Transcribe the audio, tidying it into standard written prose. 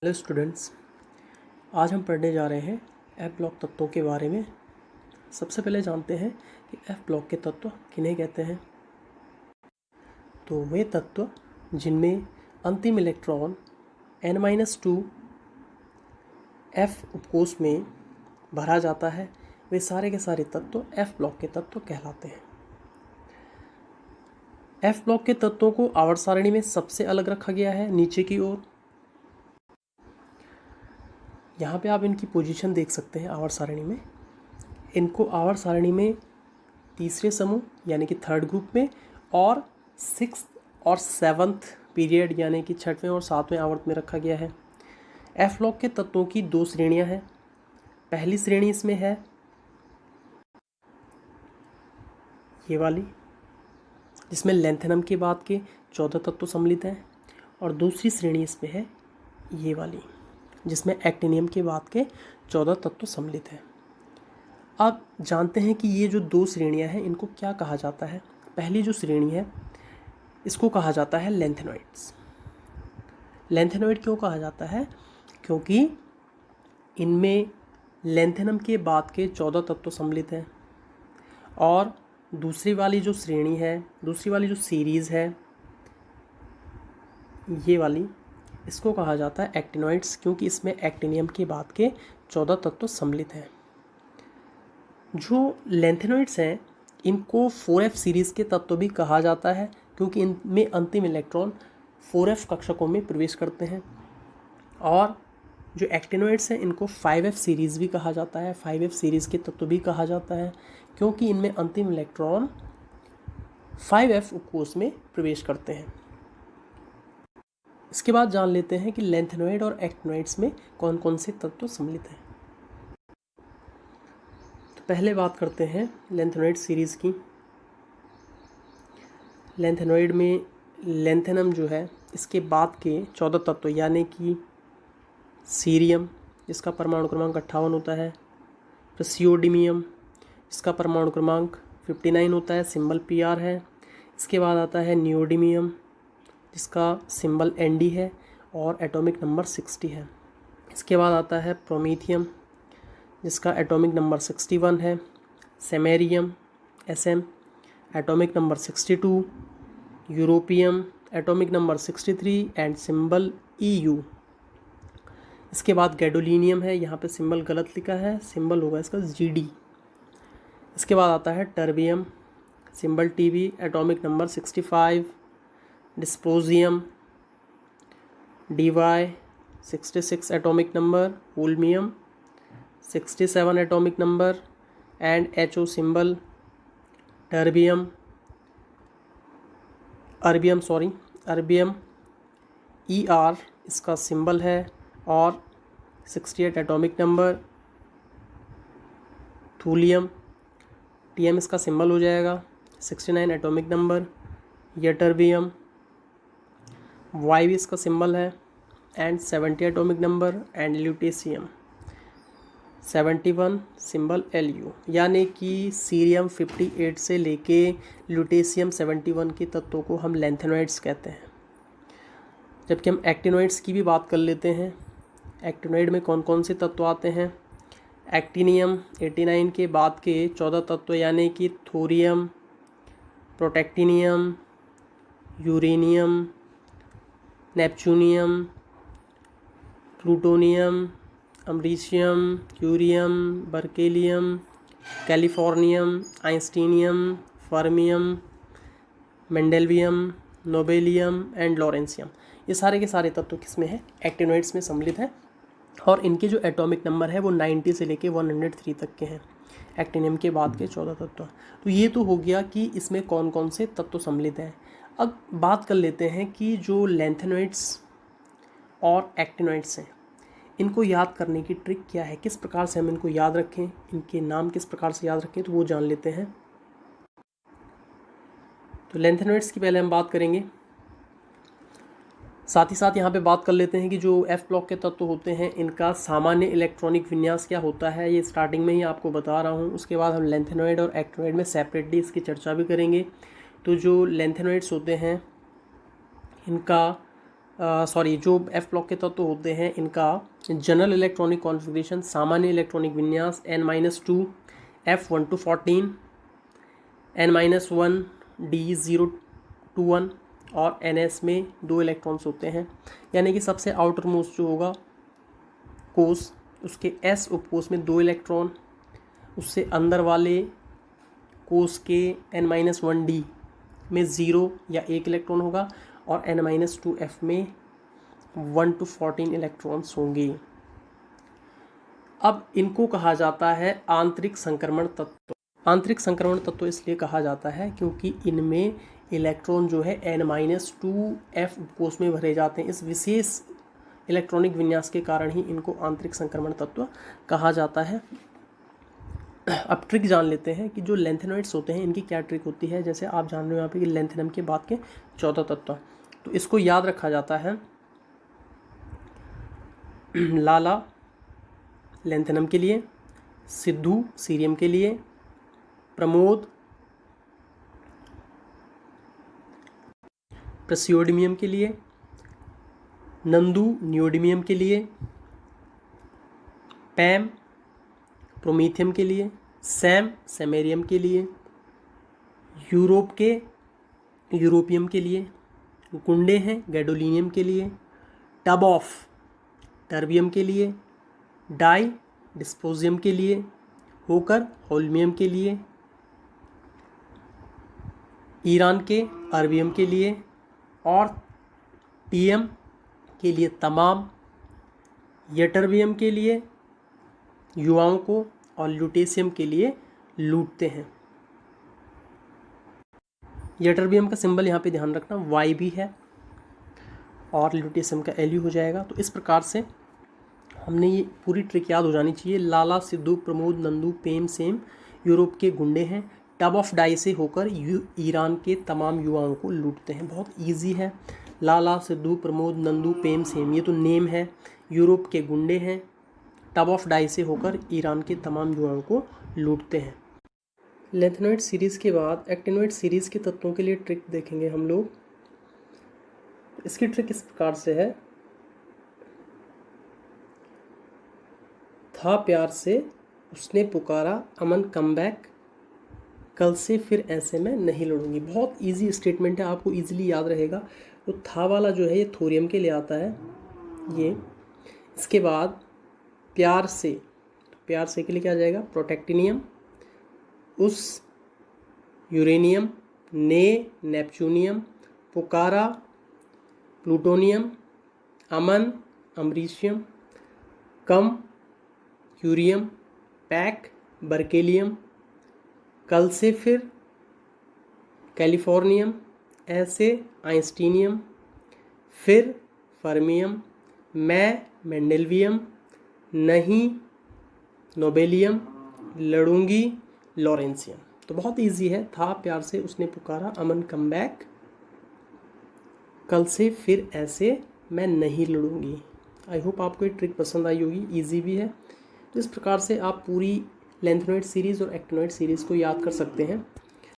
Hello students, आज हम पढ़ने जा रहे हैं एफ ब्लॉक तत्वों के बारे में। सबसे पहले जानते हैं कि एफ ब्लॉक के तत्व किन्हें कहते हैं। तो वे तत्व जिनमें अंतिम इलेक्ट्रॉन n-2 एफ उपकोष में भरा जाता है, वे सारे के सारे तत्व एफ ब्लॉक के तत्व कहलाते हैं। एफ ब्लॉक के तत्वों को आवर्त सारणी में सबसे अलग रखा गया है नीचे की ओर। यहाँ पे आप इनकी पोजीशन देख सकते हैं आवर्त सारणी में। इनको आवर्त सारणी में तीसरे समूह यानी कि थर्ड ग्रुप में और 6th और 7th पीरियड यानी कि 6वें और 7वें आवर्त में रखा गया है। एफ ब्लॉक के तत्वों की दो श्रेणियां हैं। पहली श्रेणी इसमें है ये वाली, जिसमें लैंथेनम के बाद के 14 तत्व सम्मिलित हैं, और दूसरी श्रेणी इसमें है ये वाली, जिसमें एक्टिनियम के बाद के 14 तत्व सम्मिलित हैं। अब जानते हैं कि ये जो दो श्रेणियां हैं इनको क्या कहा जाता है। पहली जो श्रेणी है इसको कहा जाता है लैंथेनॉइड्स। लैंथेनॉइड क्यों कहा जाता है? क्योंकि इनमें लैंथेनम के बाद के 14 तत्व सम्मिलित हैं। और दूसरी वाली जो श्रेणी है, दूसरी वाली जो सीरीज़ है ये वाली, इसको कहा जाता है एक्टिनॉइड्स, क्योंकि इसमें एक्टिनियम के बाद के 14 तत्व सम्मिलित हैं। जो लैंथेनॉइड्स हैं इनको 4f सीरीज़ के तत्व भी कहा जाता है, क्योंकि इनमें अंतिम इलेक्ट्रॉन 4f कक्षकों में प्रवेश करते हैं। और जो एक्टिनॉइड्स हैं इनको 5f सीरीज़ भी कहा जाता है, 5f सीरीज़ के तत्व भी कहा जाता है, क्योंकि इनमें अंतिम इलेक्ट्रॉन 5f उपकोष में प्रवेश करते हैं। इसके बाद जान लेते हैं कि लैंथेनॉइड और एक्टिनॉइड्स में कौन कौन से तत्व सम्मिलित हैं। तो पहले बात करते हैं लैंथेनॉइड सीरीज़ की। लैंथेनॉइड में लैंथेनम जो है इसके बाद के 14 तत्व यानी कि सीरियम, जिसका परमाणु क्रमांक 58 होता है, प्रसियोडिमियम, जिसका परमाणु क्रमांक 59 होता है, सिंबल Pr है। इसके बाद आता है नियोडिमियम, जिसका सिंबल Nd है और एटॉमिक नंबर 60 है। इसके बाद आता है प्रोमीथियम, जिसका एटॉमिक नंबर 61 है, samarium Sm, atomic number 62, europium, atomic number 63 and symbol Eu। इसके बाद गैडोलिनियम है, यहाँ पे सिंबल गलत लिखा है, सिंबल होगा इसका Gd। इसके बाद आता है terbium, symbol Tb, atomic number 65, dysprosium Dy 66 atomic number, holmium 67 atomic number and HO symbol, terbium erbium Er इसका सिंबल है और 68 एटॉमिक नंबर, थूलियम Tm इसका सिंबल हो जाएगा, 69 एटॉमिक नंबर, यटर्बियम Yb इसका सिंबल है and 70 atomic number and lutetium 71 symbol Lu। यानी कि सीरियम 58 से लेके ल्यूटेशियम 71 के तत्वों को हम लैंथेनॉइड्स कहते हैं। जबकि हम एक्टिनॉइड्स की भी बात कर लेते हैं। एक्टिनॉइड में कौन कौन से तत्व आते हैं? एक्टिनियम 89 के बाद के 14 तत्व यानी कि thorium, protactinium, uranium, neptunium, plutonium, americium, curium, berkelium, californium, einsteinium, fermium, mendelevium, nobelium and lawrencium, ये सारे के सारे तत्व किसमें हैं? एक्टिनॉइड्स में सम्मिलित हैं। और इनके जो एटॉमिक नंबर है वो 90 से लेके 103 तक के हैं, एक्टिनियम के बाद के 14 तत्व। तो ये तो हो गया कि इसमें कौन कौन से तत्व सम्मिलित हैं। अब बात कर लेते हैं कि जो लैंथेनॉइड्स और एक्टिनॉइड्स हैं इनको याद करने की ट्रिक क्या है, किस प्रकार से हम इनको याद रखें, इनके नाम किस प्रकार से याद रखें, तो वो जान लेते हैं। तो लैंथेनॉइड्स की पहले हम बात करेंगे, साथ ही साथ यहाँ पे बात कर लेते हैं कि जो एफ ब्लॉक के तत्व होते हैं इनका सामान्य इलेक्ट्रॉनिक विन्यास क्या होता है। ये स्टार्टिंग में ही आपको बता रहा हूँ। उसके बाद हम लैंथेनॉइड और एक्टिनॉइड में सेपरेटली इसकी चर्चा भी करेंगे। तो जो लैंथेनॉइड्स होते हैं इनका जो एफ ब्लॉक के तत्व होते हैं इनका जनरल इलेक्ट्रॉनिक कॉन्फ़िगरेशन, सामान्य इलेक्ट्रॉनिक विन्यास n-2 F1 to 14, n-1 D0 to 1 और ns में 2 इलेक्ट्रॉन्स होते हैं। यानी कि सबसे आउटर मोस्ट जो होगा कोष, उसके s उपकोष में 2 इलेक्ट्रॉन, उससे अंदर वाले कोष के n-1 D में 0 या 1 इलेक्ट्रॉन होगा और n-2 F में 1 to 14 इलेक्ट्रॉन्स होंगे। अब इनको कहा जाता है आंतरिक संक्रमण तत्व। आंतरिक संक्रमण तत्व इसलिए कहा जाता है क्योंकि इनमें इलेक्ट्रॉन जो है n-2 F उपकोष में भरे जाते हैं। इस विशेष इलेक्ट्रॉनिक विन्यास के कारण ही इनको आंतरिक संक्रमण तत्व कहा जाता है। अब ट्रिक जान लेते हैं कि जो लेंथेनॉइड्स होते हैं इनकी क्या ट्रिक होती है। जैसे आप जान रहे हो यहाँ पे कि लेंथेनम के बाद के 14 तत्व, तो इसको याद रखा जाता है। लाला लेंथेनम के लिए, सिद्धू सीरियम के लिए, प्रमोद प्रसियोडिमियम के लिए, नंदू नियोडिमियम के लिए, पैम प्रोमीथियम के लिए, सैम सेमेरियम के लिए, यूरोप के यूरोपियम के लिए, गुंडे हैं गैडोलिनियम के लिए, टब ऑफ टर्बियम के लिए, डाई डिस्पोजियम के लिए, होकर होल्मियम के लिए, ईरान के अरबियम के लिए और टीएम के लिए तमाम, यटरबियम के लिए युवाओं को और ल्यूटेशियम के लिए लूटते हैं। यटरबियम का सिंबल यहाँ पे ध्यान रखना वाई भी है और ल्यूटेशियम का एल हो जाएगा। तो इस प्रकार से हमने ये पूरी ट्रिक याद हो जानी चाहिए। लाला सिद्धू प्रमोद नंदू पेम सेम यूरोप के गुंडे हैं, टब ऑफ डाई से होकर ईरान के तमाम युवाओं को लूटते हैं। बहुत ईजी है। लाला सिद्धू प्रमोद नंदू पेम सेम ये तो नेम है, यूरोप के गुंडे हैं, टब ऑफ डाई से होकर ईरान के तमाम युवाओं को लूटते हैं। लेंथेनॉइड सीरीज़ के बाद एक्टिनॉइड सीरीज़ के तत्वों के लिए ट्रिक देखेंगे हम लोग। इसकी ट्रिक इस प्रकार से है। था प्यार से उसने पुकारा अमन कम बैक, कल से फिर ऐसे में नहीं लड़ूंगी। बहुत इजी स्टेटमेंट है, आपको इजीली याद रहेगा। तो था वाला जो है ये थोरियम के लिए आता है ये। इसके बाद प्यार से, तो प्यार से के लिए क्या आ जाएगा प्रोटेक्टिनियम, उस यूरेनियम, ने नेपच्यूनियम, पुकारा प्लूटोनियम, अमन अमरीशियम, कम यूरियम, पैक बर्केलियम, कल से फिर कैलिफोर्नियम, ऐसे आइंस्टीनियम, फिर फर्मियम, मैं मेंडेलवियम, नहीं नोबेलियम, लड़ूंगी लॉरेंसियम। तो बहुत इजी है। था प्यार से उसने पुकारा अमन कम बैक, कल से फिर ऐसे मैं नहीं लड़ूंगी। आई होप आपको ये ट्रिक पसंद आई होगी, इजी भी है। तो इस प्रकार से आप पूरी लेंथेनॉइड सीरीज़ और एक्टिनॉइड सीरीज़ को याद कर सकते हैं।